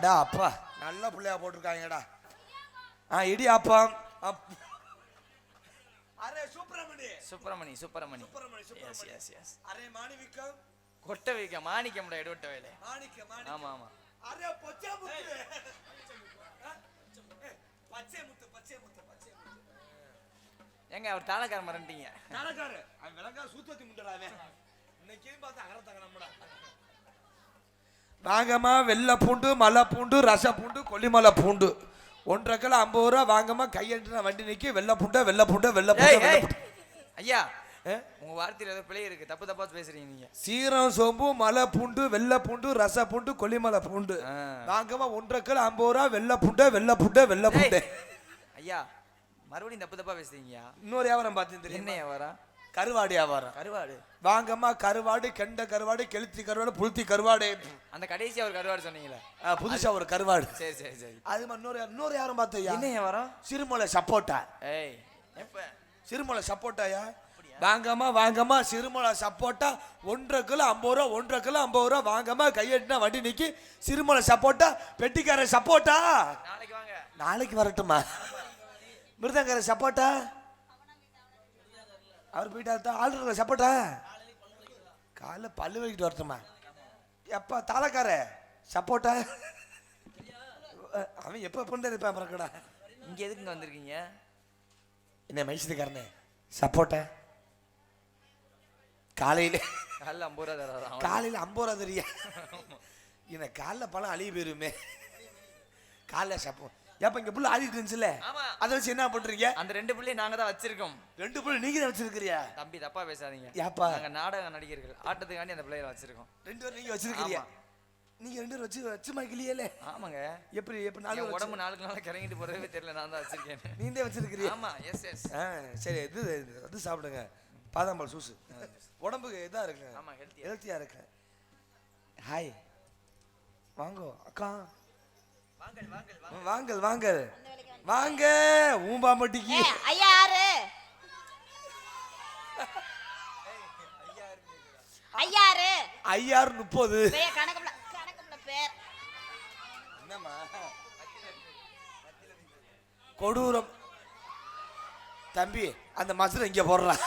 அடா அப்பா நல்ல பிள்ளையா போட்டிருக்காங்கடா. இடியாப்பம். அரே Subramani Subramani Subramani yes yes yes. அரே மாணிக்கம் கொட்ட வைக்க மாணிக்கம்டா எடுவட்ட வேலை மாணிக்கம். ஆமா ஆமா. அரே பச்சை முத்து பச்சை முத்து பச்சை முத்து பச்சை முத்து. எங்க அவர் தாளக்கார மறந்துட்டீங்க. தாளக்கார அவன் விலங்கா சூத்தத்தி முண்டறாவே. இன்னைக்கு பார்த்து அகரத்தங்க நம்மடா. வாங்கம்மா வெள்ளை பூண்டு மலை பூண்டு ரச பூண்டு கொல்லிமலை பூண்டு 1.5 கிலோ 50 ரூபா வாங்கம்மா. கையெழுத்து வண்டி நிற்கி வெள்ளை பூண்டை வெள்ளை பூண்டை வெள்ளை பூண்டை. ஐயா உங்க வார்த்தையில் ஏதோ பிழை இருக்கு, தப்பு தப்பா பேசுறீங்க நீங்க. சீரம் சோம்பு மலை பூண்டு வெள்ளை பூண்டு ரச பூண்டு கொல்லிமலை பூண்டு வாங்கம்மா. 1.5 கிலோ 50 ரூபா வெள்ளை பூண்டை வெள்ளை பூண்டை வெள்ளை பூண்டை. ஐயா மறுபடியும் தப்பு தப்பா பேசுறீங்க. இன்னொரு வியாபாரம் பார்த்து தெரியும். என்ன வியாபாரம்? கருவாடு வியாபாரம். கருவாடு வாங்கம்மா. கருவாடு கெண்ட கருவாடு கெளுத்தி கருவாடு புளுத்தி கருவாடு. அந்த கடைசியா ஒரு கருவாடு சொன்னீங்களா? புதுசா ஒரு கருவாடு. சரி சரி சரி. அது இன்னொரு யாரும் பார்த்தா என்ன வியாபாரம்? சிறுமலை சப்போட்டா. எப்ப சிறுமலை சப்போட்டாயா? வாங்கம்மா வாங்கம்மா சிறுமலை சப்போட்டா 1.5 கிலோ 50 ரூபா 1.5 கிலோ 50 ரூபா வாங்கம்மா. கையெட்டினா வண்டி நிக்கி சிறுமலை சப்போட்டா பெட்டிக்கார சப்போட்டா. நாளைக்கு வாங்க. நாளைக்கு வரட்டுமா? மிருதங்கார சப்போட்டா அவர் போயிட்டா. ஆளுநர் சப்போட்டா காலைல பல்லு வைக்கிட்டு வரட்டுமா? எப்பா தாளக்கார சப்போட்டா அவன் எப்போ பண்ண இருப்பான் பிறக்கடா. இங்க எதுக்குங்க வந்திருக்கீங்க? என்ன மைசூர்காரனே சப்போட்டா காலையில 50 ரூபா தர. காலையில் 50 ரூபா தெரியா? என்ன காலைல பழம் அழிய போயிருமே. காலைல சப்போ ஏப்பா இங்க புள்ள ஆடிட்டு இருந்துச்சுல, அதை வச்சு என்ன பண்றீங்க? அந்த 2 புள்ளையும் நாங்க தான் வச்சிருக்கோம். 2 புள்ளை நீங்க தான் வச்சிருக்கிறியா? தம்பி தப்பா பேசாதீங்க. ஏப்பா நாங்க நாடக நடிகர்கள், ஆட்டத்துக்காண்டி அந்த பிள்ளைகளை வச்சிருக்கோம். 2 பேரும் நீங்க வச்சிருக்கிறியா? நீங்க 2 பேரும் வச்சு மாய்க்கலையே. ஆமாங்க. எப்படி நாலு உடம்பு நாளுக்கு நாளா கிறங்கிட்டு போறதே தெரியல. நான் தான் வச்சிருக்கேன். நீங்க தான் வச்சிருக்கிறியா? ஆமா. Yes yes. சரி இது சாப்பிடுங்க. பாதாம்பழ ஜூஸ் உடம்புக்கு இதா இருக்கு. ஆமா ஹெல்த்தியா இருக்கு. ஹாய் வாங்கோ அக்கா. வாங்கல் வாங்கல் வாங்க ஊம்பாம்பட்டிக்கு. ஐயா யாரு? ஐயாரு ஐயாரு 30 கணக்குல பேர் என்னம்மா? கொடூரம் தம்பி. அந்த மசுரை இங்க போடுறா.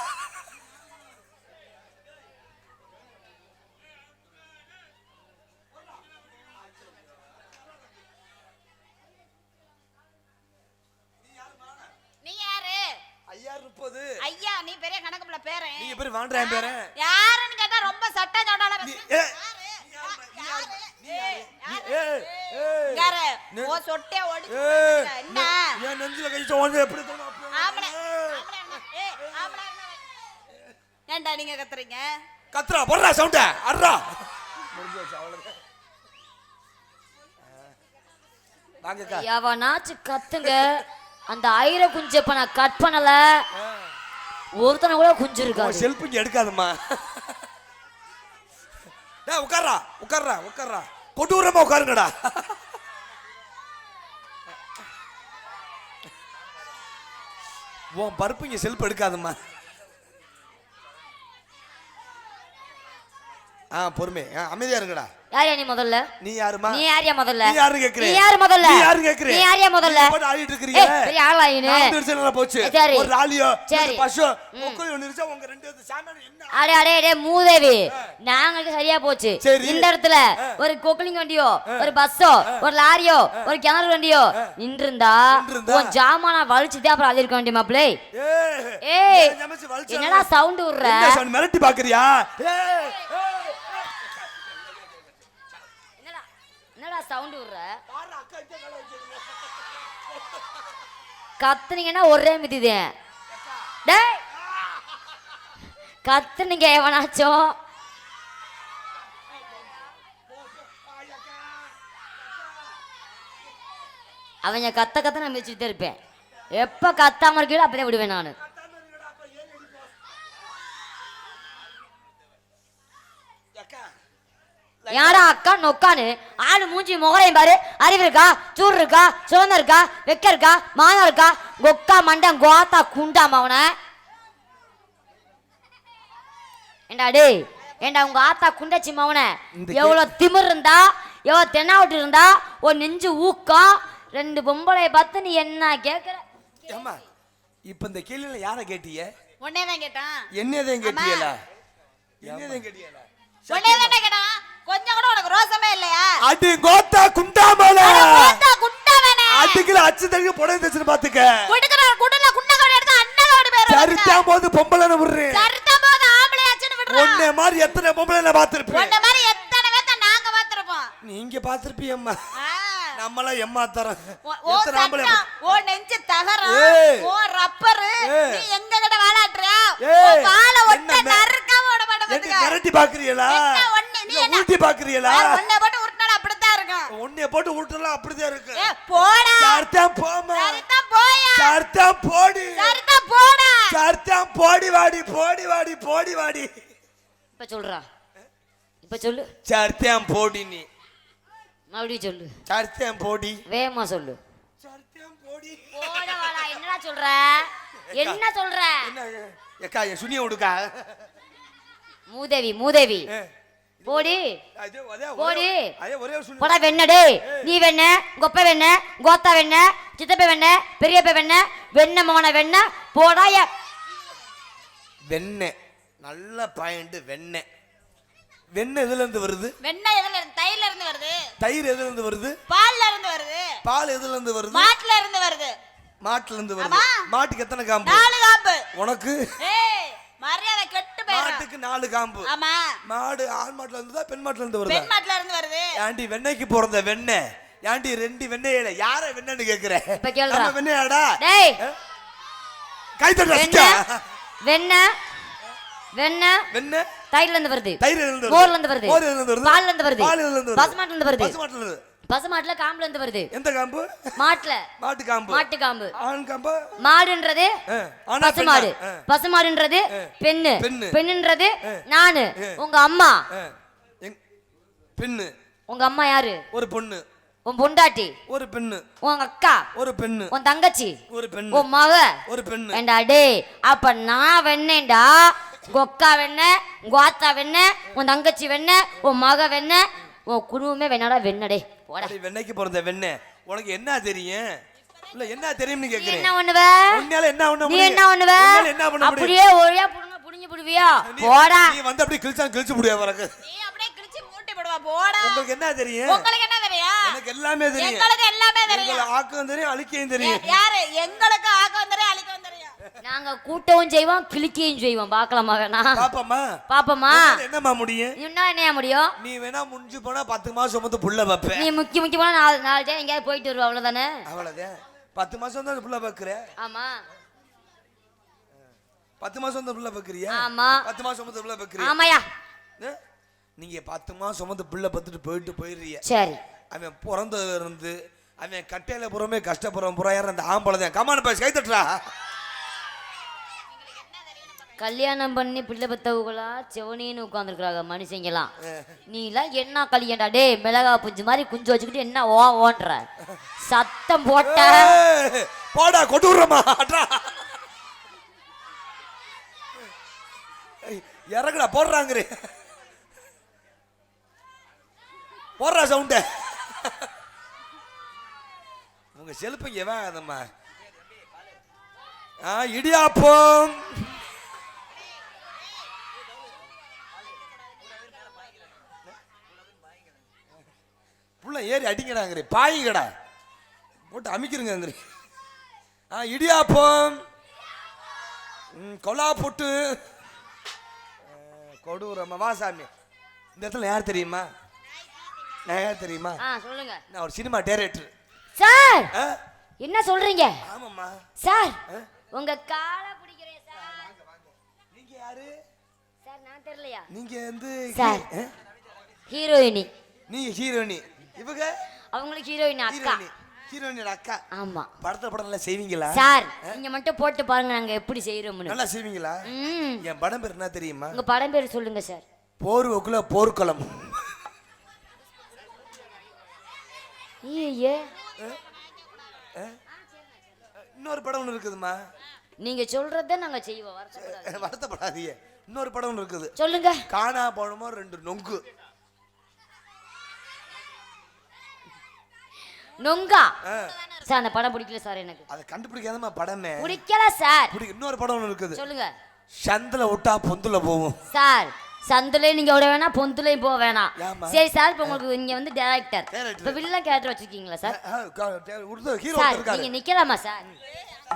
ஐயா நீ பெரிய கணக்குல பேரே. நீங்க பேர் வாண்டறேன் பேரே. யாருன்னு கேட்டா ரொம்ப சட்ட ஜடால யாரு? ஓ சொட்டே ஓடி என்ன? ஏன் நெஞ்சில கை சோங்க எப்படி தோணும்? ஆம்பளே ஆம்பளே ஏன்டா நீங்க கத்துறீங்க? கத்துறா போடுறா சவுண்ட அறா. முடிஞ்சு அவ்வளவுதான். வாங்கக்கா. எவனாச்சு கத்துங்க. அந்த ஐர குஞ்சப்ப நான் கட் பண்ணல. ஒருத்தனை கூட குஞ்சு இருக்காது. செல்ஃபி எடுக்காதம்மா. டேய் உட்கார்றா உட்கார்றா உட்கார்றா. கொடூரமா உட்காருங்கடா. உன் பருப்பு இங்க செல்ஃப் எடுக்காதம்மா. பொறுமை அமைதியா இருக்குடா. யார் நீ முதல்ல? நீ யாருமா? நீ யாரியா முதல்ல? நீ யாரு கேக்குற? நீ யாரு முதல்ல? நீ யாரு கேக்குற? நீ யாரியா முதல்ல? நீ போய் ஆடிட்டு இருக்கீங்க. பெரிய ஆளாயினே. நான் திருச்செந்தூர்ல போச்சு. ஒரு லாலியோ ஒரு பசு ஒக்கோய் ஒண்ணுச்சா உங்க ரெண்டு பேரும் சாமான் என்ன? அடே மூதேவி. நாங்களுக்கு சரியா போச்சு. இந்த இடத்துல ஒரு கொக்கலிங் வண்டியோ ஒரு பஸ்ஸோ ஒரு லாரியோ ஒரு கிணறு வண்டியோ நின்றுந்தா உன் ஜாமானா வலிச்சுதே அப்புறம் அது இருக்க வேண்டிய மாப்ளே. ஏய் என்னடா சவுண்ட் விடுற? என்ன சவுண்ட் மிரட்டி பாக்குறியா? என்னடா சவுண்ட் விடுற? கத்துனீங்கன்னா ஒரே மிதிதேன். டேய் கத்துனீங்க எவனாச்சும் அவங்க கத்த நான் மிதிச்சுட்டே இருப்பேன். எப்ப கத்தாம இருக்கீங்களோ அப்பதான் விடுவேன் நானு. யாரா அக்கா நொக்கானு ஆளு மூஞ்சி முகரையும் பாரு. அறிவு இருக்கா? சூர் இருக்கா? சுதந்திரம் இருக்கா? வெக்க இருக்கா? மானம் இருக்கா? கொக்கா மண்டம் கோத்தா குண்டாம அவன ஏண்டா டே ஏண்டா உங்க ஆத்தா குண்டச்சி மவன எவ்வளவு திமிர் இருந்தா தென்னாவட்டு இருந்தா ஒரு நெஞ்சு ஊக்கம் 2 பொம்பளைய பார்த்து நீ என்ன கேக்குற? ஏம்மா இப்ப இந்த கேள்வியில யாரை கேட்டீங்க? உன்னையதான் கேட்டான். என்னதான் கேட்டீங்களா? என்னதான் கேட்டீங்களா? உன்னையதான் கேட்டான். கொஞ்சம் கூட உனக்கு ரோசமே இல்லையா? அடி கோத்தா குண்டாமல கோத்தா குண்டாமல அடிக்குல அச்சு தண்ணி புடவை தச்சுன்னு பாத்துக்க. குடுக்குற குடல குண்டகோட எடுத்து அண்ணகோட பேர் சரிதா போது பொம்பளைன விடுறேன். சரிதா போது ஆம்பளை அச்சுன்னு விடுறேன். உன்னை மாதிரி எத்தனை பொம்பளைன பாத்திருப்பேன். உன்னை மாதிரி எத்தனை பேத்த நாங்க பாத்திருப்போம். நீங்க பாத்திருப்பீங்கம்மா. நம்மள எம்மா தரம். ஓ சட்டா ஓ நெஞ்சு தகரம் ஓ ரப்பர் நீ எங்க கிட்ட வாளாட்றியா? ஓ கால ஒட்ட நறுக்காம ஓட மாட்டே. என்ன கரட்டி பாக்குறீங்களா? நீ என்ன ஊட்டி பாக்குறீங்களா? உன்னை போட்டு உருட்டனா அப்படிதான் இருக்கும். உன்னை போட்டு உருட்டலாம் அப்படிதான் இருக்கு. போடா சார்த்தா போமா. சார்த்தா போயா. சார்த்தா போடி. சார்த்தா போடா. சார்த்தா போடி வாடி போடி வாடி போடி வாடி. இப்ப சொல்றா. இப்ப சொல்லு. சார்த்தா போடி நீ. மறுபடியும் சொல்லு. சார்த்தா போடி. வேகமா சொல்லு. சார்த்தா போடி. போடா வாடா. என்னடா சொல்ற? என்ன சொல்ற? என்ன ஏக்கா சுனிய உடுக்கா. மூதேவி மூதேவி போடி அதே அதே போடி. அதே ஒரே சுனி. போடா வெண்ணடே. நீ வெண்ண கொப்பை வெண்ண கோத்தா வெண்ண சித்தப்ப வெண்ண பெரியப்ப வெண்ண வெண்ண மோன வெண்ண போடாய. வெண்ணெய் நல்ல பாயிண்ட். வெண்ணெய் வெண்ணெய் எதுல இருந்து வருது? வெண்ணெய் எதுல இருந்து? தயிர்ல இருந்து வருது. தயிர் எதுல இருந்து வருது? பால்ல இருந்து வருது. பால் எதுல இருந்து வருது? மாட்டுல இருந்து வருது. மாட்டுல இருந்து வருது. மாட்டுக்கு எத்தனை காம்பு? 4 காம்பு. உனக்கு ஏய் மரியாதை கெட்டு போயிடும். மாட்டுக்கு 4 காம்பு. ஆமா. மாடு ஆண் மாட்டுல இருந்துதா பெண் மாட்டுல இருந்து வருதா? பெண் மாட்டுல இருந்து வருது. ஆண்டி வெண்ணெய்க்கு போறத வெண்ணெய். ஆண்டி 2 வெண்ணெயில யார வெண்ணன்னு கேக்குற? இப்ப கேளுடா. நம்ம வெண்ணெயாடா? டேய் கை தட்ட வெண்ண வெண்ண வெண்ண வெண்ணெய் தயிர்ல இருந்து வருது. தயிர்ல இருந்து வருது. மோர்ல இருந்து வருது. மோர்ல இருந்து வருது. பால்ல இருந்து வருது. பால்ல இருந்து வருது. பசுமாட்டுல இருந்து வருது. பசுமாட்டுல இருந்து. பசுமாட்டுல காம்புல இருந்து வருது. எந்த காம்பு? மாட்டுல. மாட்டு காம்பு. மாட்டு காம்பு. ஆண் காம்பு. மாடுன்றது பசுமாடு. பசுமாடுன்றது பெண்ணு. பெண்ணுன்றது நானு. உங்க அம்மா பெண்ணு. உங்க அம்மா யாரு? ஒரு பொண்ணு. உன் பொண்டாட்டி ஒரு பெண்ணு. உங்க அக்கா ஒரு பெண்ணு. உன் தங்கச்சி ஒரு பெண்ணு. உன் மக ஒரு பெண்ணு. ஏண்டா டேய் அப்ப நான் வெண்ணேண்டா. கொக்கா வெண்ண கோத்தா வெண்ண உன் தங்கச்சி வெண்ண உன் மக வெண்ண உன் குருவமே வெண்ணடா வெண்ணடே. போடா. வெண்ணெய்க்கு பிறந்த வெண்ணெய். உனக்கு என்ன தெரியும்? இல்ல என்ன தெரியும்னு கேக்குறேன். என்ன பண்ணுவ? உன்னால என்ன பண்ண நீ முடியும்? என்ன பண்ணுவ? என்ன பண்ண முடியும்? அப்படியே ஒரே புடுங்க புடுவியா? போடா. நீ வந்து அப்படியே கிழிச்சு முடியா வரக்கு. நீ அப்படியே கிழிச்சு மூட்டி போடுவா. போடா. உங்களுக்கு என்ன தெரியும்? உங்களுக்கு என்ன தெரியும்? எனக்கு எல்லாமே தெரியும். எங்களுக்கு எல்லாமே தெரியும். உங்களுக்கு ஆக்கம் தெரியும் அழிக்கையும் தெரியும். யாரு? எங்களுக்கு ஆக்கம் தெரியும் அழிக்கவும் தெரியும். நாங்க கூட்டவும் செய்வோம் கிழிக்கையும் செய்வோம். பார்க்கலாமா வேணா? பாப்பமா பாப்பமா. என்னமா முடியும்? இன்னும் என்னையா முடியும்? நீ வேணா முடிஞ்சு போனா 10 மாசம் சுமந்து புள்ள வைப்ப. நீ முக்கிய போனா 4 டே எங்கேயாவது போயிட்டு வருவா. அவ்வளவுதானே? அவ்வளவுதான். 10 மாசம் தான் புள்ள வைக்கிற. ஆமா 10 மாசம் தான் புள்ள வைக்கிறியா? ஆமா 10 மாசம் சுமந்து புள்ள வைக்கிறியா? ஆமாயா. நீங்க 10 மாசம் சுமந்து புள்ள பத்துட்டு போயிடுறிய. சரி. அவன் பிறந்ததுல இருந்து அவன் கட்டையில புறமே கஷ்டப்படுறோம் புற யாரும் அந்த ஆம்பளை தான். கமான பேச கை தட்டுறா. கல்யாணம் பண்ணி பிள்ளை பத்தவங்களா செவனின்னு உட்காந்துருக்குறாங்க மனுஷங்களாம். நீ எல்லாம் என்ன கல்யாண்டா டே மிளகா புஞ்சு மாதிரி குஞ்சு வச்சுக்கிட்டு என்ன ஓன்ற சத்தம் போட்ட போடா கொண்டு விடுறமா. இறங்குடா போடுறாங்க. போடுறா சவுண்ட. உங்க செலுப்பங்க வேதம்மா. இடியாப்பம் புள்ள ஏறி அடிக்கிறாங்க. பாயிங்கடா போட்டு அமைக்கிறங்க. இடியாப்பம் கொலா போட்டு கொடூரமா. வாசாமி இந்த இடத்துல யார் தெரியுமா? நான் யார் தெரியுமா? சொல்லுங்க. நான் ஒரு சினிமா டைரக்டர் சார். என்ன சொல்றீங்க? ஆமாம்மா சார் உங்க காலை பிடிக்கிறேன் சார். நீங்க யாரு சார்? நான் தெரியலையா? நீங்க வந்து சார் ஹீரோயினி. நீங்க ஹீரோயினி. இவங்க அவங்களுக்கு ஹீரோயின் அக்கா. ஹீரோயினோட அக்கா. ஆமா. படத்துல செய்வீங்களா? சார் நீங்க மட்டும் போட்டு பாருங்க நாங்க எப்படி செய்யறோம்னு. நல்லா செய்வீங்களா? என் படம் பேர் என்ன தெரியுமா? உங்க படம் பேர் சொல்லுங்க சார். போர்வக்குள்ள போர்க்களம். ஏ இன்னொரு படம் ஒன்று இருக்குதுமா. நீங்க சொல்றத நாங்க செய்வோம். வருத்தப்படாதீங்க. இன்னொரு படம் இருக்குது. சொல்லுங்க. காணா போனமோ 2 நொங்கு. நொங்கா சார் அந்த படம் பிடிக்கல சார் எனக்கு. அதை கண்டுபிடிக்காதமா படமே பிடிக்கல சார். இன்னொரு படம் ஒன்று இருக்குது. சொல்லுங்க. சந்தில விட்டா பொந்துல போகும் சார். சந்துலையும் நீங்க விட வேணாம், பொந்துலையும் போக வேணாம். சரி சார், இப்போ உங்களுக்கு இங்க வந்து டைரக்டர், இப்போ வில்லன் கேரக்டர் வச்சிருக்கீங்களா சார்? ஹீரோ நீங்க நிக்கலாமா சார்?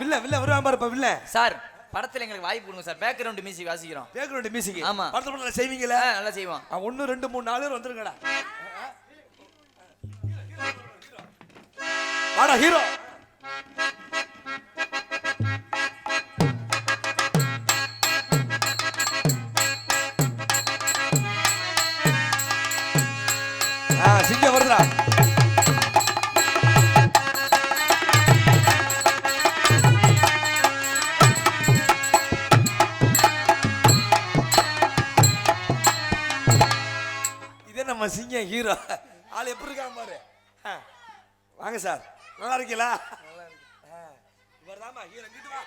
வில்ல வருவான் பாரு. வில்ல சார் படத்துல எங்களுக்கு வாய்ப்பு கொடுங்க சார். பேக்ரவுண்ட் மியூசிக் வாசிக்கிறோம். பேக்ரவுண்ட் மியூசிக் ஆமா. படத்துல நல்லா செய்வீங்களா? நல்லா செய்வோம். 1 2 3 4 பேர் வந்துருங்கடா. வாடா ஹீரோ. சிங்க வருதா? இதே நம்ம சிங்க ஹீரோ. ஆள் எப்படி இருக்காங்க பாரு. வாங்க சார், நல்லா இருக்கீங்களா? இவர்தாமா ஹீரோ. இங்கிட்டு வா.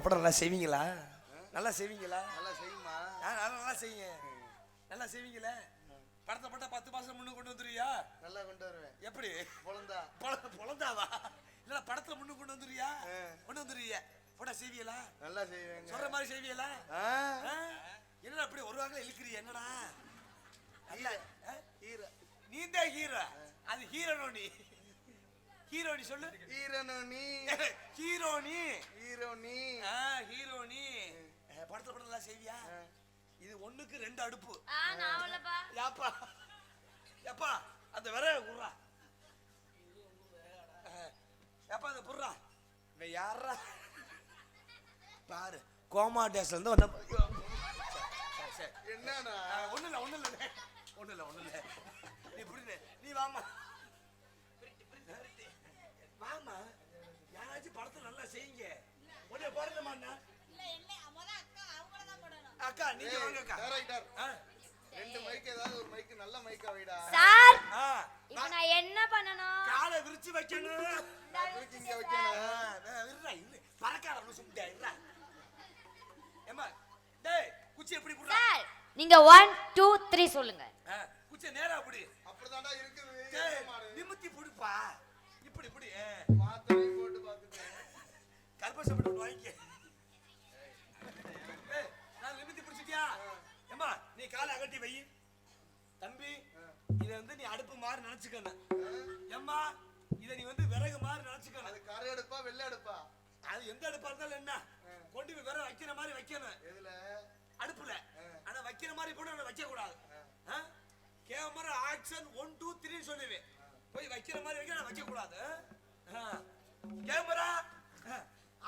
படம் நல்லா செய்வீங்களா? நல்லா செய்வீங்களா? நல்லா செய்யுமா? நல்லா செய்யுங்க. நல்லா செய்வீங்களே. படத்தை 10 மாசம் முன்னுக்கு கொண்டு வந்துருவியா? நல்லா கொண்டு வருவேன். எப்படி? பொழந்தாவா? இல்ல படத்துல முன்னுக்கு கொண்டு வந்துருவியா? கொண்டு வந்துருவியா? போட்டா செய்வீங்களா? நல்லா செய்வேன். சொல்ற மாதிரி செய்வீங்களா? என்னடா அப்படி ஒரு வாங்கல இழுக்கிறீ என்னடா? நல்ல ஹீரோ. நீந்தே ஹீரோ. அது ஹீரோனி. ஹீரோனி சொல்லு. ஹீரோனி. ஹீரோனி. ஹீரோனி. ஹீரோனி. படத்துல நல்லா செய்வியா? இது 1க்கு 2 அடுப்பு. யாப்பா யாப்பா அந்த விர குர்ரா. யாப்பா அந்த புர்ரா. இவ யாரா பாரு. கோமா டேஸ்ல இருந்து வந்த என்னடா? ஒண்ணு இல்ல நீ புரியுது. நீ வாமா வாமா. யாராச்சும் படத்துல நல்லா செய்யுங்க. உடனே போறதுமா அண்ணா. அக்கா நீங்க வாங்க அக்கா. டைரக்டர் 2 மைக் ஏதாவது ஒரு மைக் நல்ல மைக்கா வைடா சார். இப்போ நான் என்ன பண்ணனும்? காலை விரிச்சு வைக்கணும். விரிச்சு இங்க வைக்கணும். விர்றா இல்ல பறக்காத அப்படி சும்மா இல்ல. ஏமா டேய் குச்சி எப்படி புடுறா? சார் நீங்க 1 2 3 சொல்லுங்க. குச்சி நேரா அப்படி. அப்படிதான்டா இருக்குது. டேய் நிமித்தி புடிப்பா. இப்படி மாத்தரை போட்டு பாத்துட்டேன். கர்ப்பசம் போட்டு வாங்கிக்க. ஏய் நான் நிமித்தி புடிச்சிட்டியா? ஏமா நீ காலை அகட்டி வை. தம்பி இத வந்து நீ அடுப்பு மாதிரி நினைச்சுக்கணும். ஏம்மா இத நீ வந்து விறகு மாதிரி நினைச்சுக்கணும். அது கரை அடுப்பா வெள்ளை அடுப்பா? அது எந்த அடுப்பா இருந்தாலும் என்ன கொண்டு போய் விறகு வைக்கிற மாதிரி வைக்கணும். எதுல? அடுப்புல. ஆனா வைக்கிற மாதிரி போட வைக்க கூடாது. கேமரா ஆக்ஷன் 1 2 3 சொல்லுவேன். போய் வைக்கிற மாதிரி வைக்க கூடாது. Camera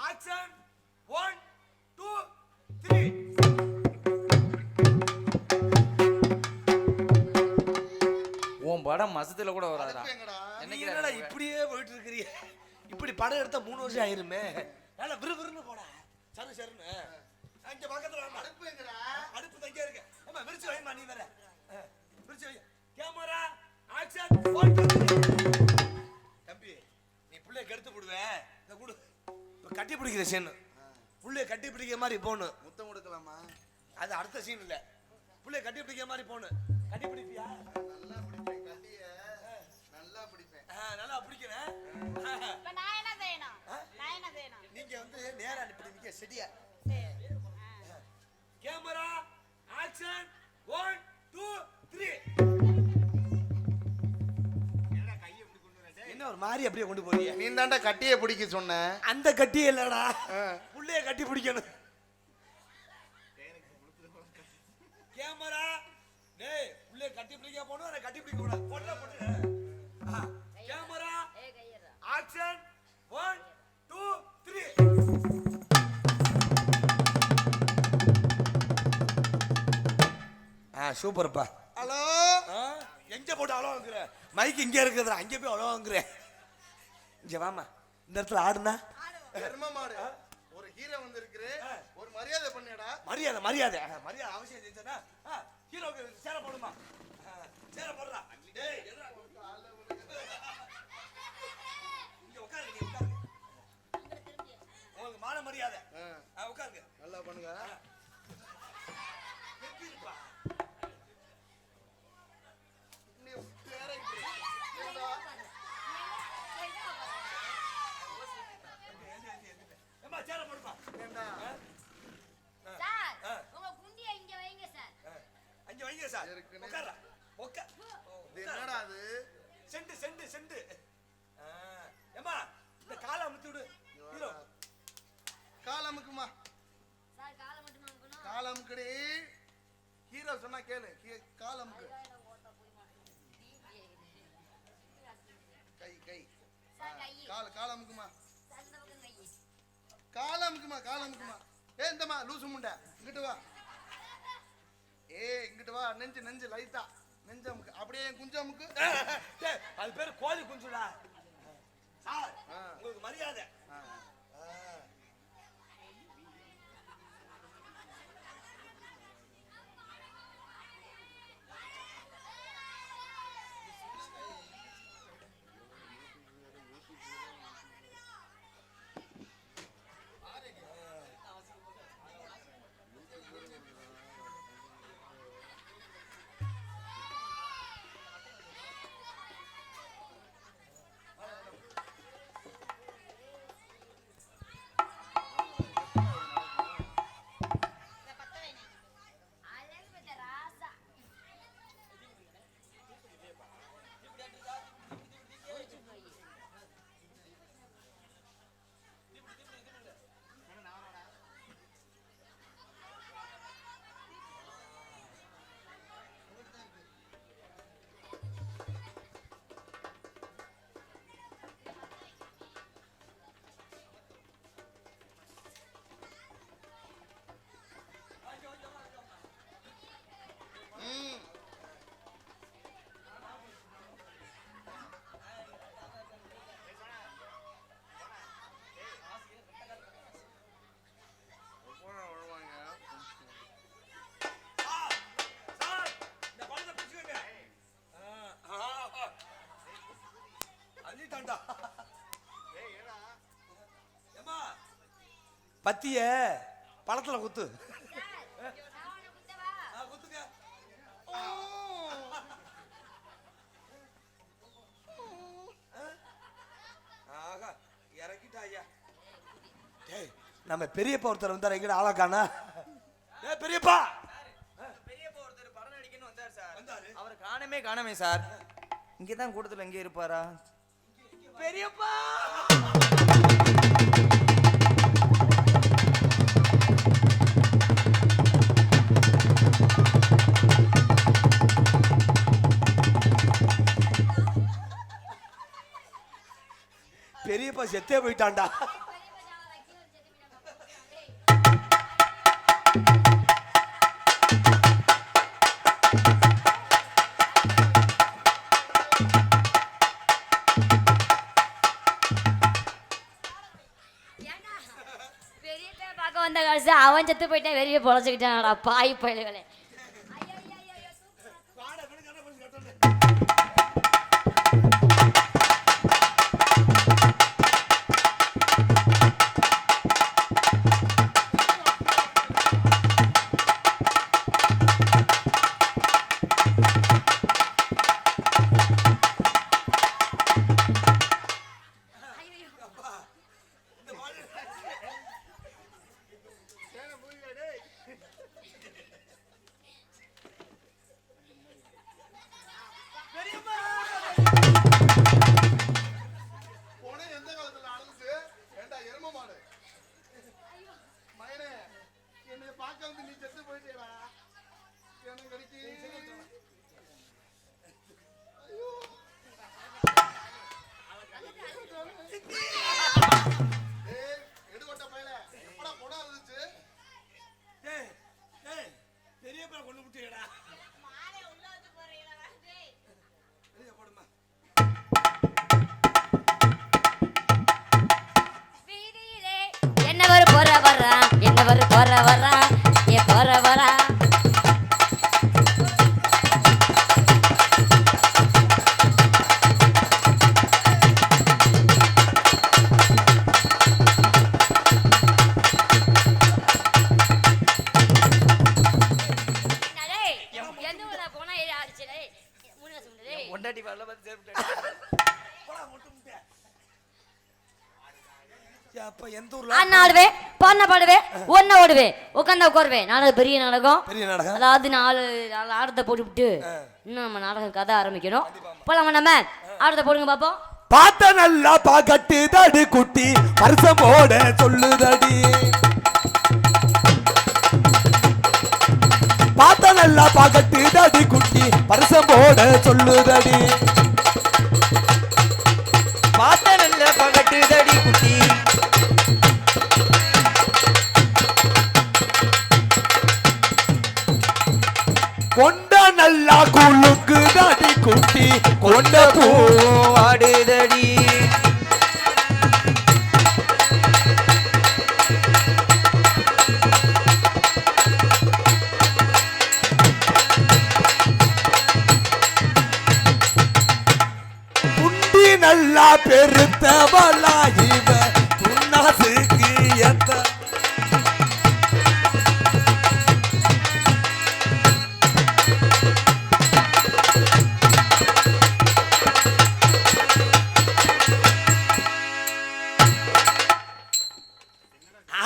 action 1 2 3. உன் படம் மசத்துல கூட வராதா? என்னடா இப்படியே போயிட்டு இருக்கிறீங்க? இப்படி படம் எடுத்தா 3 வருஷம் ஆயிருமே. நல்லா விறுவிறுன்னு போடா. சருன்னு அங்க பக்கத்துல அடுப்பு எங்கடா? அடுப்பு தங்க இருக்கு. அம்மா விரிச்சு வைமா. நீ வேற விரிச்சு வை. Camera action 1 2 3. தம்பி நீ புள்ளைய கெடுத்து போடுவே. இந்த குடு. இப்ப கட்டி பிடிக்கிற சீன். புள்ளைய கட்டி பிடிக்கிற மாதிரி போணும். முத்தம் கொடுக்கலாமா? அது அடுத்த சீன் இல்ல. புள்ளைய கட்டி பிடிக்கிற மாதிரி போணும். கட்டி பிடிப்பியா? நல்லா பிடிப்பேன். கட்டிய நல்லா பிடிப்பேன். நல்லா பிடிக்கிறேன். இப்ப நான் என்ன செய்யணும்? நீங்க வந்து நேரா அனுப்பி நிக்க செடியா. Camera action 1 2 3. என்னடா கையை இப்படி கொண்டு வர? என்ன ஒரு மாதிரி அப்படியே கொண்டு போறீங்க? நீ தாண்டா கட்டியை பிடிக்க சொன்ன. அந்த கட்டியே இல்லடா. புள்ளைய கட்டி பிடிக்கணும். கேமரா டேய் புள்ளைய கட்டி பிடிக்க போணும். அதை கட்டி பிடிக்க கூடாது. போட்டு கேமரா ஆக்ஷன் 1 2 3. சூப்பர்ப்பா. ஹலோ எங்க போட்டு அவ்வளோங்கிற மைக் இங்க இருக்குதுடா. அங்க போய் அவ்வளோங்கிற. இங்க வாமா. இந்த இடத்துல ஆடுனா மாடு ஒரு ஹீரோ வந்து இருக்கு. ஒரு மரியாதை பண்ணிடா. மரியாதை அவசியம் செஞ்சனா ஹீரோக்கு சேர போடுமா? சேர போடுறா. டேய் இங்க உட்காரு. நீ உட்காரு. உங்களுக்கு மான மரியாதை. உட்காருங்க. நல்லா பண்ணுங்க. எப்படிப்பா? வைங்க சார் ஏற்கனவே- உட்கார்றா உட்கார் இது என்னடா அது செண்டு ஏமா இந்த காலை அமுத்தி விடு ஹீரோ காலமுக்குமா சார் காலை மட்டும் அமுக்கணும். காலமுக்குடி ஹீரோ சொன்னா கேளு காலமுக்கு கை கை சார் கை. காலமுக்குமா சார் இந்த பக்கம் கை. காலமுக்குமா இந்தம்மா லூசு முண்டை இங்கிட்டு வா இங்கிட்டு வா நெஞ்சு லைட்டா நெஞ்சு அமுக்கு அப்படியே குஞ்சு அமுக்கு அது பேரு கோழி குஞ்சுடா சார் உங்களுக்கு மரியாதை அழகு பெற்ற ராசா. சார் இந்த பழத்தை பிடிச்சுக்கோங்க அள்ளிட்டான்டா ஏமா பத்திய பழத்துல குத்து நான் உன்னை குத்தவா? குத்துங்க ஆகா இறக்கிட்டா ஐயா டேய் நம்ம பெரியப்பா ஒருத்தர் வந்தார் எங்கடா ஆளா காணா பெரியப்பா பெரியப்பா ஒருத்தர் படம் நடிக்கணும்னு வந்தார் சார். வந்தாரு. அவரை காணமே சார். இங்கதான் கூட்டத்துல எங்கே இருப்பாரா? பெரியப்பா பெரியப்பா செத்தே போயிட்டான்டா பெரியப்பா ஜாமான் வைக்க ஒரு செத்து போயிட்டான். ஏன்டா? பெரியப்பா பார்க்க வந்த காசு அவன் செத்து போயிட்டான், வெளியே பொழைச்சுக்கிட்டான்டா பாய் பயலுகளே. ஐயோ ஐயோ ஐயோ சூப்பரா. போனே எந்த காலத்துல அழுது ஏண்டா எரும மாடு மயனே என்னை பார்க்க வந்து நீ செத்து போயிட்டேடா எனக்கு கடிக்கு ஐயோ எடுகொட்ட பையல எப்படா கொடா இருந்துச்சு பெரியப்பா கொண்டு விட்டுடா மாலை உள்ள வந்து போறீங்களா வந்து வெளியே போடுமா வீதியிலே என்னவர் போற வரா, என்னவர் போற வரா, ஏ போற வரா. என்னடே, எந்த ஊர்ல போனா ஏறி ஆடிச்சுடே. மூணு காசு உண்டுடே. பொண்டாட்டி வரல பார்த்து சேர்த்து போடா முட்டு முட்டை அப்ப எந்த ஆடின ஆடுவேன், பாடின பாடுவேன், ஒன்ன ஓடுவேன், உட்காந்தா உட்காருவேன். நாடகம் பெரிய நாடகம். அதாவது நாலு ஆடத்தை போட்டுவிட்டு இன்னும் நம்ம நாடகம் கதை ஆரம்பிக்கணும். போலாமா நம்ம ஆடத்தை போடுங்க பாப்போம். பார்த்த நல்லா பாக்கட்டு தடி குட்டி பரிசம் போட சொல்லுதடி. பார்த்த நல்லா பாக்கட்டு தடி குட்டி பரிசம் போட சொல்லுதடி. பார்த்த நல்ல பகட்டு தடி குட்டி கொண்ட நல்லா குழுக்கு தடி குட்டி கொண்ட பூ ஆடுதடி. குண்டி நல்லா பெருத்தவளா இவ புண்ணாசுக்கு எத்த.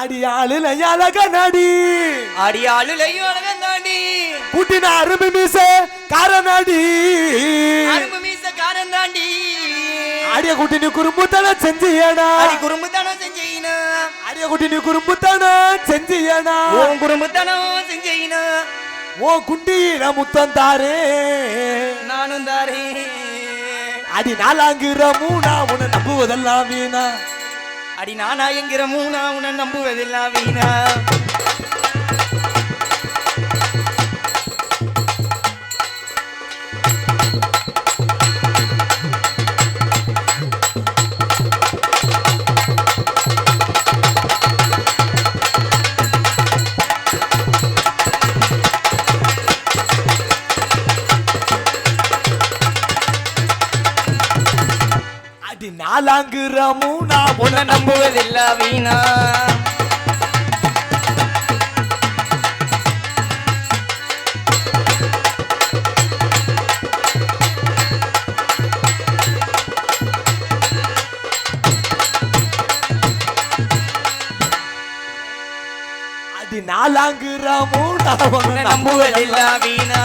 அடியாளுல அழக நடி அடியாளுலையும் அழகன் தாண்டி கூட்டின அரும்பு மீச காரநாடி. அரும்பு மீச காரன் தாண்டி அடிய குட்டி நீ குறும்புத்தன செஞ்சியனா. அடி குறும்புத்தனம் செஞ்சீனா. அடிய குட்டி நீ குறும்புத்தன செஞ்சியனா. உன் குறும்புத்தனம் செஞ்சீனா. ஓ குண்டியில முத்தம் தாரே நானும் தாரே. அடி நாலாங்கிற மூணா உன நம்புவதெல்லாம் வீணா. அடி நானா என்கிற மூணா உன்னை நம்புவதெல்லாம் வீணா. அடி நாலாங்கிற மூணா உன்னை நம்புவதெல்லாம் வீணா. அடி நாலாங்கிற மூணா உன்னை நம்புவதெல்லாம் வீணா.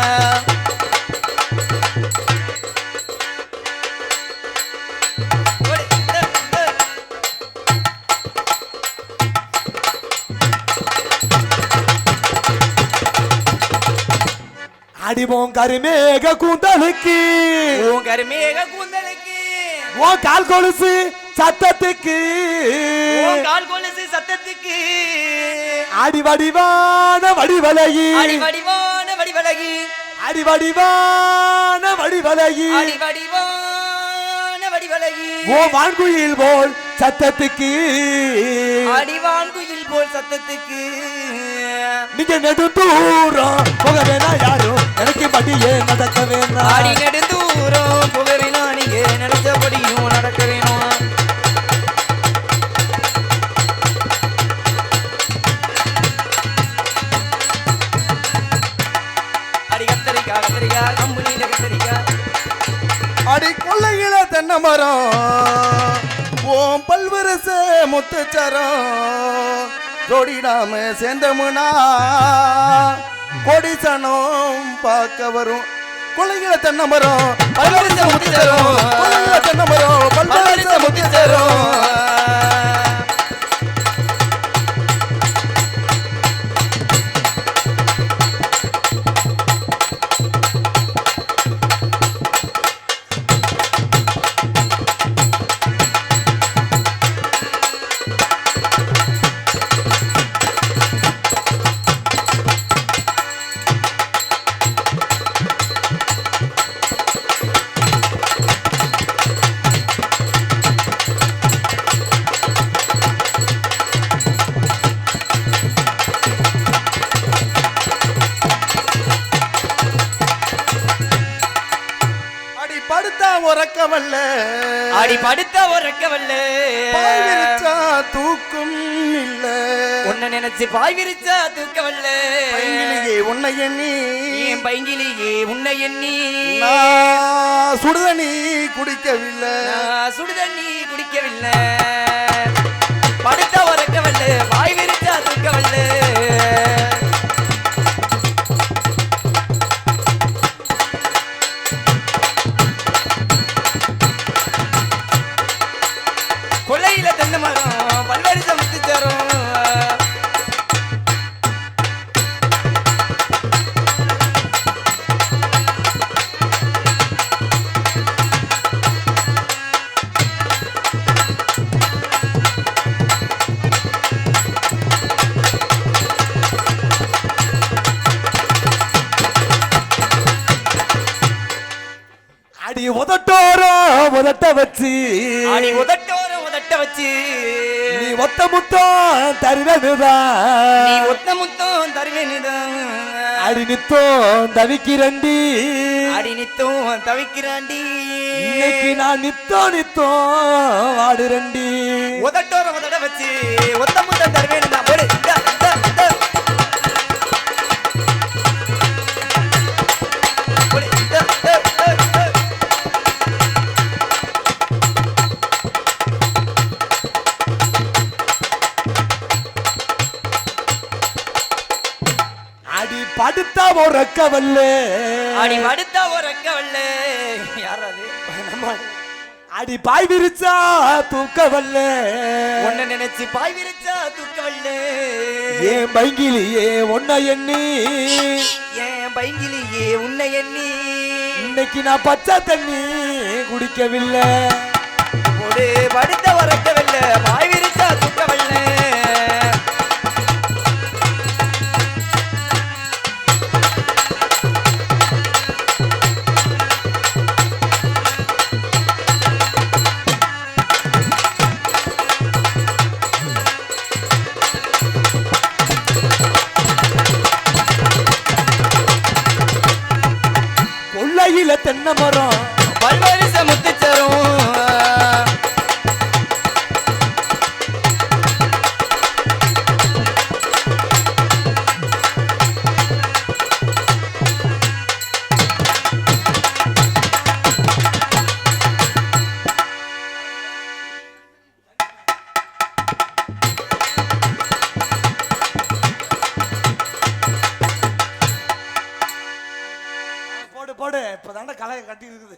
அடிவோம் கருமேக கூந்தலுக்கு உன் கருமேக கூந்தலுக்கு ஓ கால் கொலுசு சத்தத்துக்கு உன் கால் கொலுசு சத்தத்துக்கு அடி வடிவான வடிவலகி அடி வடிவான வடிவலகி அடி வடிவான வடிவலகி அடி வடிவான வடிவலகி ஓ வான்குயில் போல் சத்தத்துக்கு அடிவான் குயில் போல் சத்தத்துக்கு நீங்க நெடு தூரம் போக வேணா யாரும் எனக்கு படியே நடக்க வேணா. அடி நெடுந்தூரம் புகழினா நீங்க நினைச்சபடியும் நடக்க வேணும். அடி கத்தரிக்கா கத்தரிக்கா கம்பெனியில கத்தரிக்கா. அடி கொள்ளையில தென்னை மரம் ஓம் பல்வரச முத்துச்சரம் ஜோடிடாம சேர்ந்தமுனா கோடிசனம் பார்க்க வரும். கொள்ளையில தென்னை மரம் பல்வரிச முத்துச்சரம் கொள்ளையில தென்னை மரம் பல்வரிச முத்துச்சரம். உறக்கவல்ல அடி படுத்த உறக்கவல்ல பாய் விரிச்சா தூக்கும் இல்ல உன்னை நினைச்சு பாய் விரிச்சா தூக்கவல்ல பைங்கிலியே உன்னை எண்ணி என் பைங்கிலியே உன்னை எண்ணி நான் சுடுதண்ணி குடிக்கவில்லை நான் சுடுதண்ணி குடிக்கவில்லை படுத்த உதட்ட வச்சு அடி உதட்டோர உதட்ட வச்சு நீ ஒத்த முத்தம் தருவேனுதான் நீ ஒத்த முத்தம் தருவேனுதான் அடி நித்தம் தவிக்கிறண்டி அடி நித்தம் தவிக்கிறாண்டி இன்னைக்கு நான் நித்தம் வாடுறண்டி உதட்டோர உதட்ட வச்சு ஒத்த முத்தம் தருவேனுதான் போடு அடி படுத்தா உறக்கவல்ல அடி படுத்தா உறக்கவல்ல யாராது அடி பாய் விரிச்சா தூக்கவல்ல உன்னை நினைச்சு பாய் விரிச்சா தூக்கவல்ல ஏன் பைங்கிலியே உன்னை எண்ணி ஏன் பைங்கிலியே உன்னை எண்ணி இன்னைக்கு நான் பச்சை தண்ணி குடிக்கவில்லை ஒரு படுத்த உறக்கவில்ல பாய் விரிச்சா தூக்கவல்ல கொள்ளையில தென்னை மரம் பல்வரிச முத்துச்சரும் போடு போடு இப்பதாண்ட கலையை கட்டி இருக்குது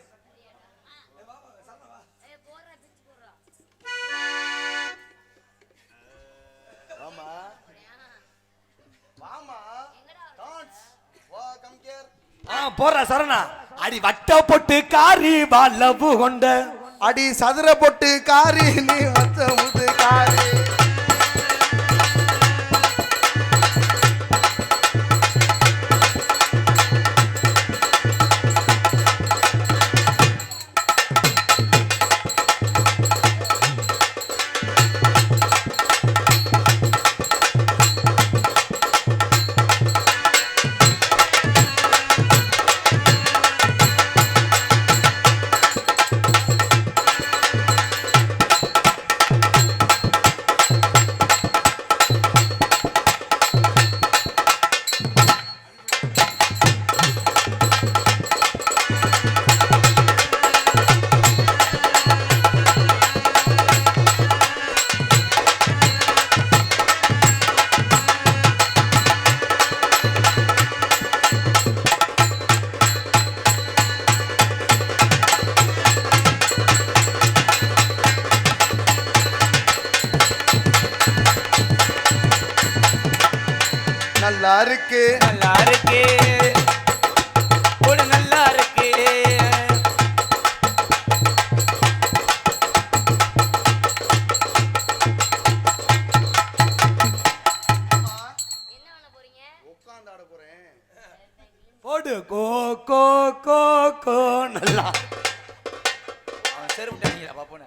போற சரணா அடி வட்ட பொட்டு காரி வல்லவு கொண்ட அடி சதுர பொட்டு காரி நீ வச்ச முது காரி நல்லா இருக்கு நல்லா இருக்கு ஒரு நல்லா இருக்கு உட்கார்ந்து ஆட போறேன் போடு கோ கோ கோ கோ நல்லா செருப்பு டானிங்களா பாப்போன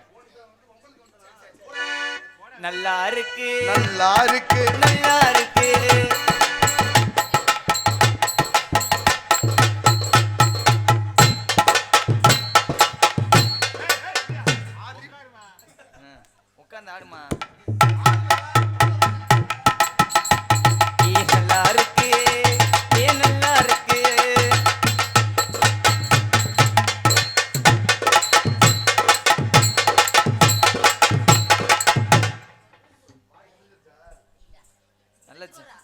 நல்லா இருக்கு நல்லா இருக்கு நல்லா இருக்கு உட்கார்ந்து ஆடுமா நல்லா இருக்கு நல்லா இருக்கு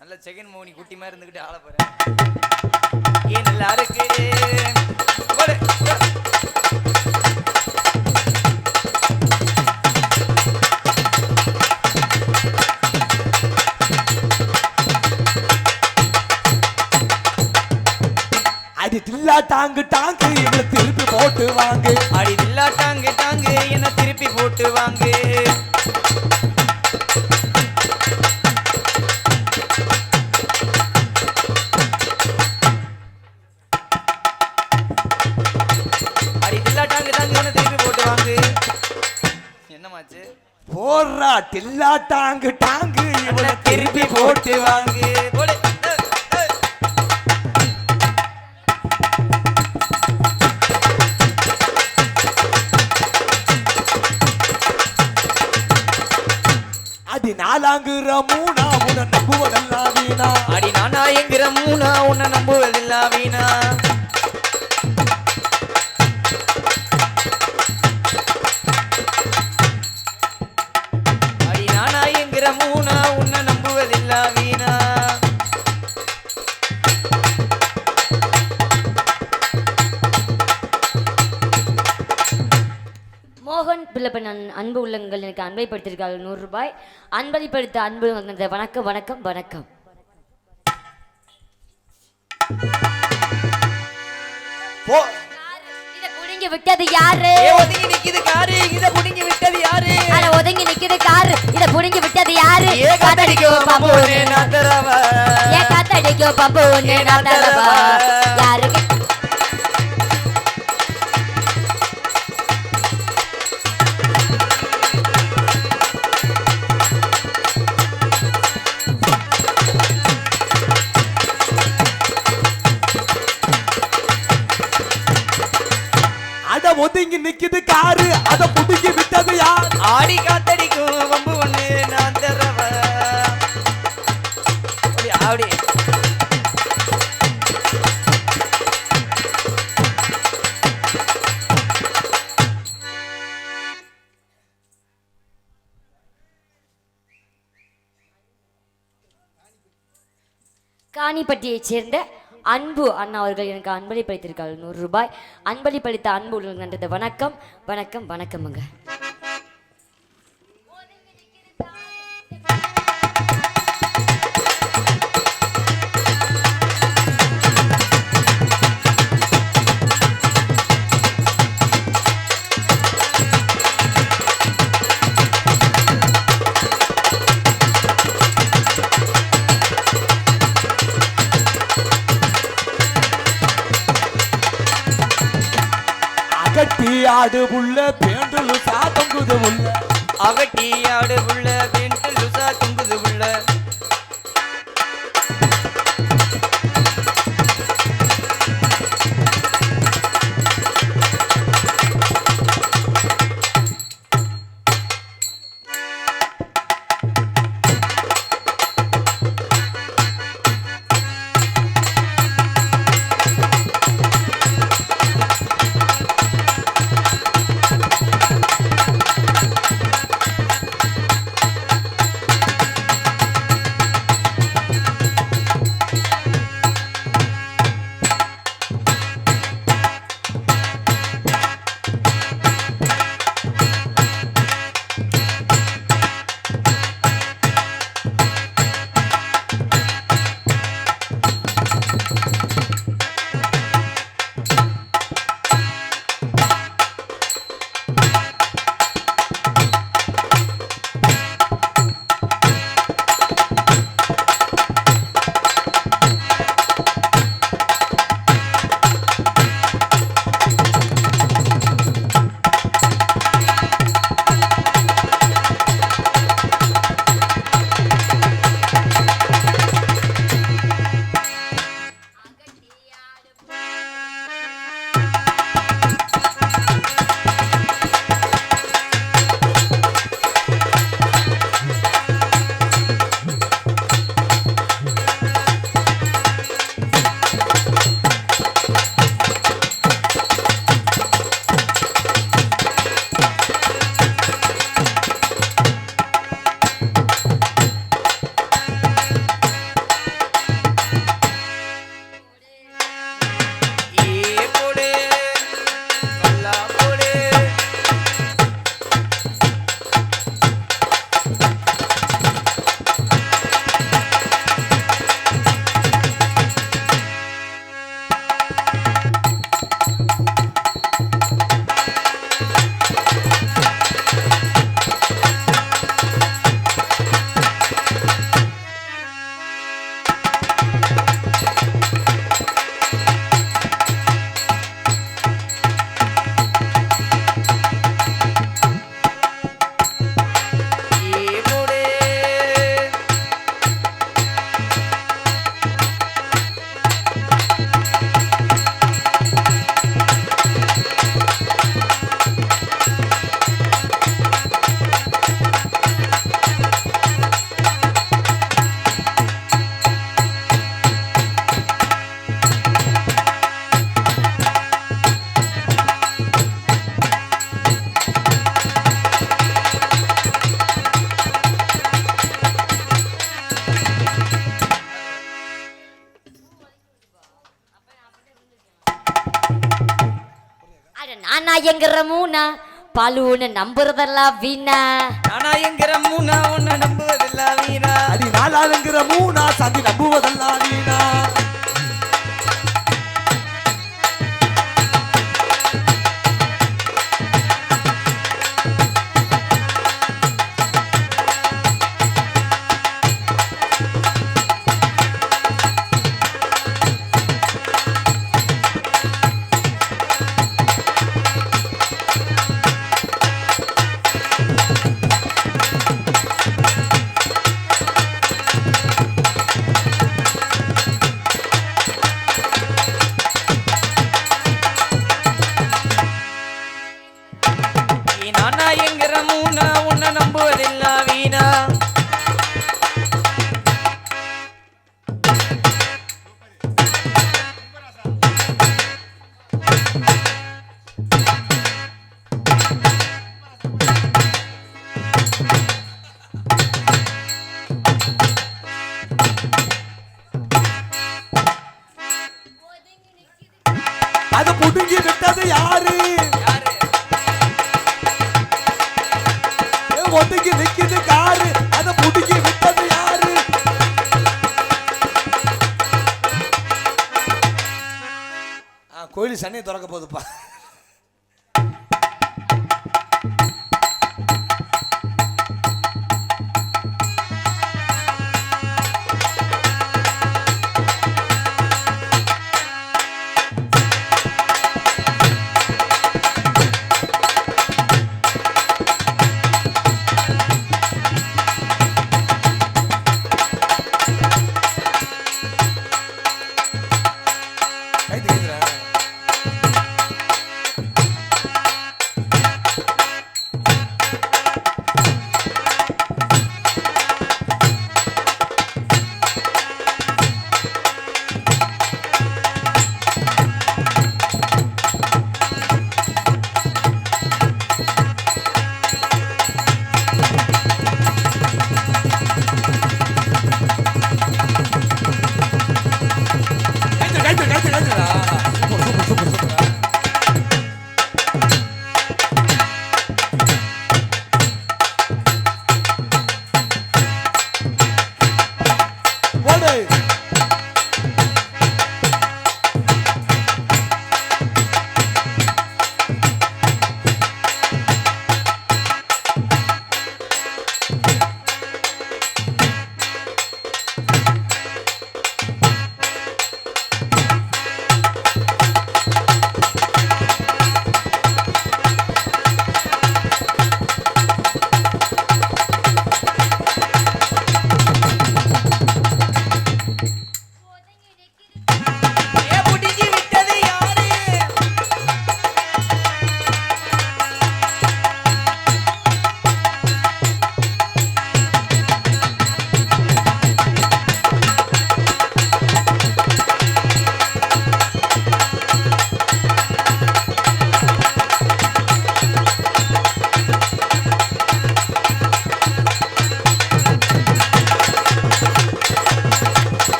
நல்ல செகண்ட் மோனி குட்டி மாதிரி இருந்துகிட்டு ஆள போறேன் நல்லா இருக்கு போடு அடி தில்லா டாங்கு டாங்கு இவளை திருப்பி போட்டு வாங்கு அடி தில்லா டாங்கு டாங்கு என்ன திருப்பி போட்டு வாங்கு அடி தில்லா டாங்கு டாங்கு என்ன திருப்பி போட்டு வாங்கு என்னாச்சு போடுறா தில்லா டாங்கு டாங்கு இவனை திருப்பி போட்டு வாங்கு போடு அடி நாலாங்குற மூணா உன்னை நம்புவதெல்லாம் வீணா அடி நானா என்கிற மூணா உன்னை நம்புவதெல்லாம் வீணா அடி நானா என்கிற மூணா உன்னை நம்புவதெல்லாம் வீணா மோகன் பிள்ளைப்பன் அன்பு உள்ளங்கள் எனக்கு அன்பை படுத்திருக்கார்கள் 100 ரூபாய் அன்பளிப்படுத்த அன்பு வந்த வணக்கம் வணக்கம் வணக்கம் இத புடிங்கி விட்டது யாரு ஒதுங்கி நிக்குது காரு இத புடிங்கி விட்டது யாரு அட ஒதுங்கி நிக்குது காரு இத புடிங்கி விட்டது யாரு ஏ காத்தடிக்கோ பம்பு ஒண்ணே நான் தரவா ஏ காத்தடிக்கோ பம்பு ஒண்ணே நான் தரவா யாருக்கு ஒதுங்கி நிக்குது காரு அத புடுங்கி விட்டது யார் ஆடி காத்தடிக்கும் வம்பு ஒண்ணு நான் தரவா ஆடி காணிப்பட்டியைச் சேர்ந்த அன்பு அண்ணா அவர்கள் எனக்கு அன்பளிப்பளித்திருக்கார்கள் 100 ரூபாய் அன்பளிப்பளித்த அன்பு உள்ளது நன்றது வணக்கம் வணக்கம் வணக்கமுங்க அகட்டியாடு புள்ள பேண்டலு சாதங்குது உள்ள அகட்டியாடு புள்ள பேண்டலு சாதங்குது உள்ள என்கிற மூணா பாலுன்னு நம்புறதெல்லாம் வீணா. நானா என்கிற மூணா உன்னை நம்புவதெல்லாம் வீணா. அடி நாலாளுங்கிற மூணா சாந்தி நம்புவதெல்லாம் வீணா. நானா என்கிற மூணா உன்னை நம்புவதெல்லாம் வீணா. அது புடுங்கி விட்டது யாரு? ஒதுங்கி நிக்குது காரு, அதை புடுங்கி விட்டது யாரு? கோயில் சன்னியை திறக்க போகுதுப்பா.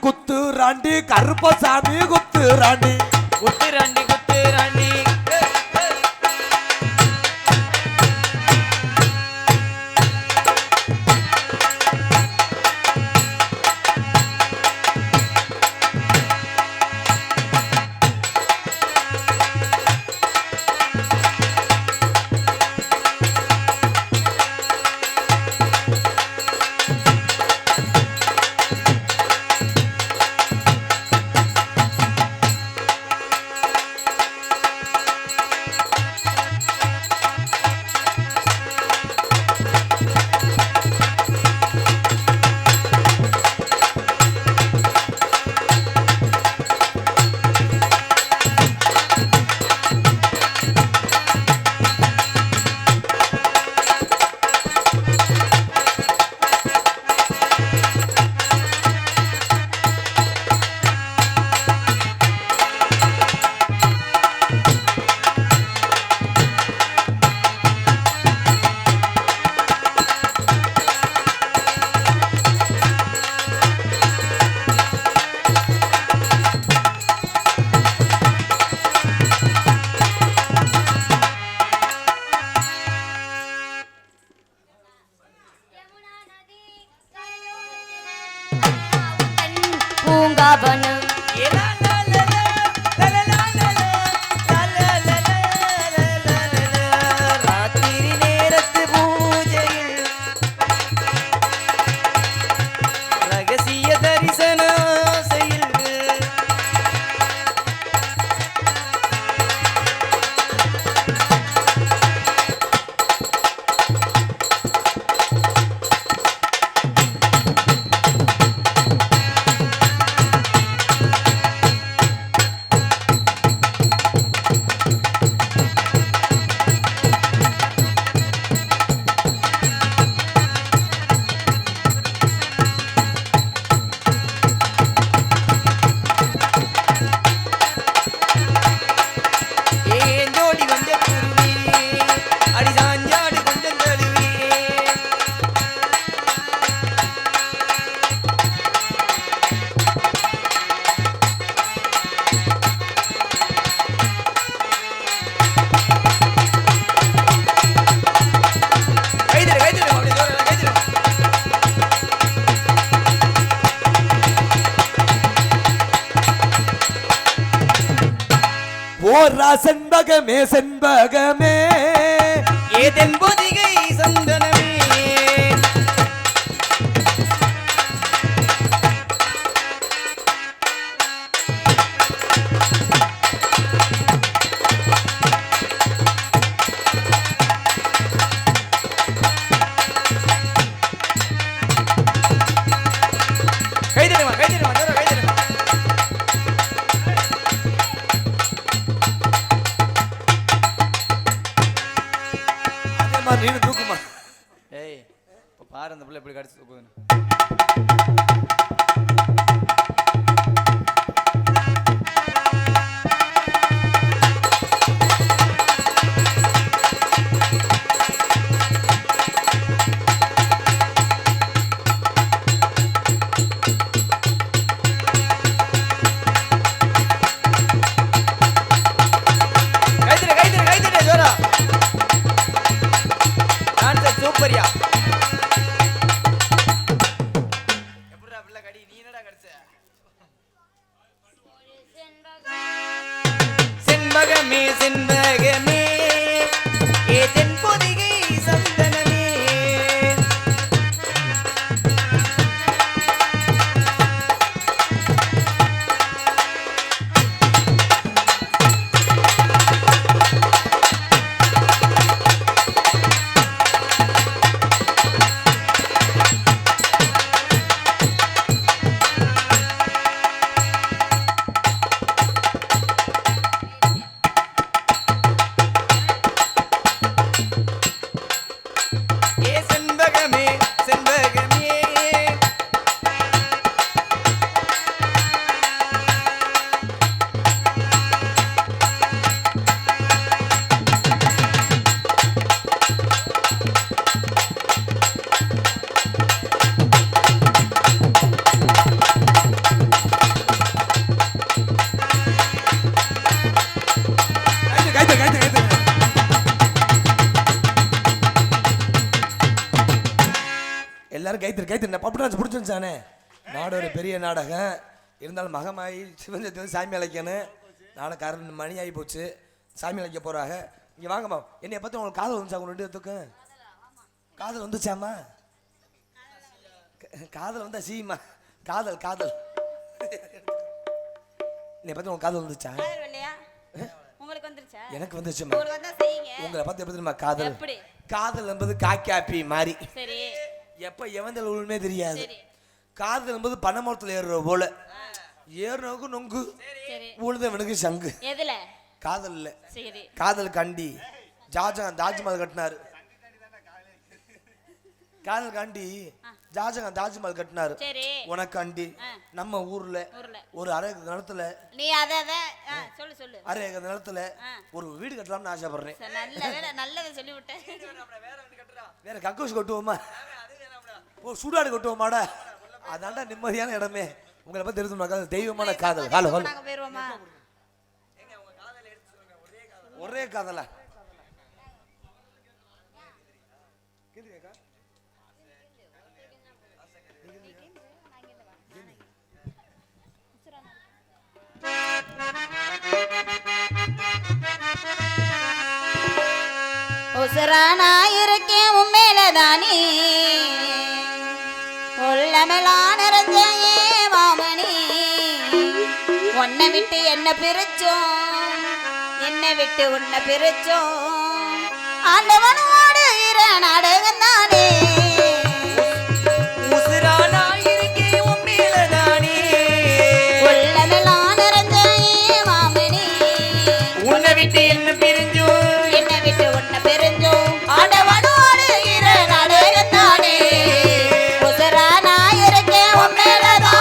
குத்து ராண்டி கருப்பசாமி குத்து ராண்டி குத்து ராண்டி பாபனும் ராத்திரி நேரத்து பூஜையில் ரகசிய தரிசன ஆசையில் ஏஞ்சோடி கொஞ்சம் குருவி அடி சாஞ்சாடி கொஞ்சம் தழுவி கைதிரு கைதிரு அப்படி சொல்ற கைதிரு ஓரா செண்பகமே செண்பகமே ஏதென் பொதிகை சந்தனமே கைதிருமா கைதிருமா ஜோரா கைதிருமா அதே மாதிரி நீனு தூக்குமா. ஏய் இப்போ பாரு அந்த பிள்ளை எப்படி கடிச்சு போகுதுன்னு கைதிரு கைதிரு கைதிரு ஜோரா டான்சர் சூப்பர்யா எப்படிடா பிள்ளை கடி நீ என்னடா கடிச்ச செண்பகமே செண்பகமே ஏதென் பொதிகை சந்தனமே ஏ செண்பகமே செண்பகமே கைது கைது கைது கைது. எல்லாரும் கைத்திரு கைத்திரு பப்புடாச்சு பிடிச்சிருச்சானே. நாடு ஒரு பெரிய நாடகம் இருந்தாலும் மகமாயி சிவஞ்சத்தை வந்து சாமி அழைக்கணும். நாடகாரன் மணி ஆகி போச்சு, சாமி அழைக்க போறாங்க. இங்க வாங்கம்மா, என்னைய பார்த்து உங்களுக்கு காதல் வந்துச்சா? உங்க ரெண்டு பேத்துக்கும் காதல் வந்துச்சாம்மா? காதல் வந்தா சீமா காதல் காதல் என்னைய பார்த்து உங்களுக்கு காதல் வந்துச்சா? காதல் இல்லையா? உங்களுக்கு வந்துருச்சா? எனக்கு வந்துச்சுமா. உங்களுக்கு வந்தா செய்யுங்க. உங்களை பார்த்து எப்படி தெரியுமா காதல்? எப்படி? காதல் என்பது காக்காப்பி மாதிரி. சரி எப்ப எவந்தல் உண்மையே தெரியாது. சரி காதல் என்பது பனைமரத்துல ஏறுற போல, ஏறுனவுக்கு நொங்கு, சரி உழுதவனுக்கு சங்கு. எதுல? காதல் இல்ல, சரி காதல் கண்டி. ஜாஜகான் தாஜ்மஹால் கட்டினாரு. காதல் காண்டி ஜாஜகான் தாஜ்மஹால் கட்டினாரு. சரி உனக்கு அண்டி நம்ம ஊர்ல ஒரு அரை ஏக்கர் நிலத்துல, நீ அத சொல்லு சொல்லு. அரை ஏக்கர் நிலத்துல ஒரு வீடு கட்டலாம்னு ஆசைப்படுறேன். நல்ல வேலை, நல்லதை சொல்லி விட்டேன். வேற கக்கூஸ் கட்டுவோமா? ஓ சூடாடு கட்டுவோமாடா? அதான்டா நிம்மதியான இடமே. உங்களை பத்தி தெரிஞ்சு தெய்வமான காதல். ஹலோ ஹலோ, நாங்க போயிருவோமா? ஒரே காதலா? உசுரா நான் இருக்கேன் உன் மேலதானே உள்ளமெல்லாம் நிறைஞ்ச ஏன் மாமணி உன்னை விட்டு என்ன பிரிச்சோம் என்னை விட்டு உன்னை பிரிச்சோம் ஆண்டவனோடு இர நாடகம் தானே உசுரானா இருக்கேன் உன் மேலதானே உள்ளமெல்லாம் நிறைஞ்ச ஏன் மாமணி உன்னை விட்டு என்ன பிரிஞ்சோம் என்னை விட்டு உன்னை பிரிஞ்சோம் ஆண்டவனோடு இர நாடகம் தானே உசுரா நான் இருக்கேன் உன் மேலதானே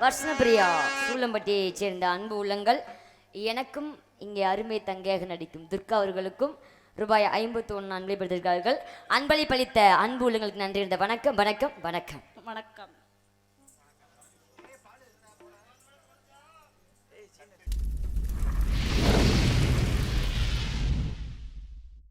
வர்ஷனப்பிரியா சூளம்பட்டியைச் சேர்ந்த அன்பு உள்ளங்கள் எனக்கும் இங்கே அருமை தங்கையாக நடிக்கும் துர்கா அவர்களுக்கும் ரூபாய் 51 அன்பளிப்படுத்திருக்கிறார்கள். அன்பளிப்பளித்த அன்பு உள்ளங்களுக்கு நன்றி. வணக்கம் வணக்கம் வணக்கம் வணக்கம்.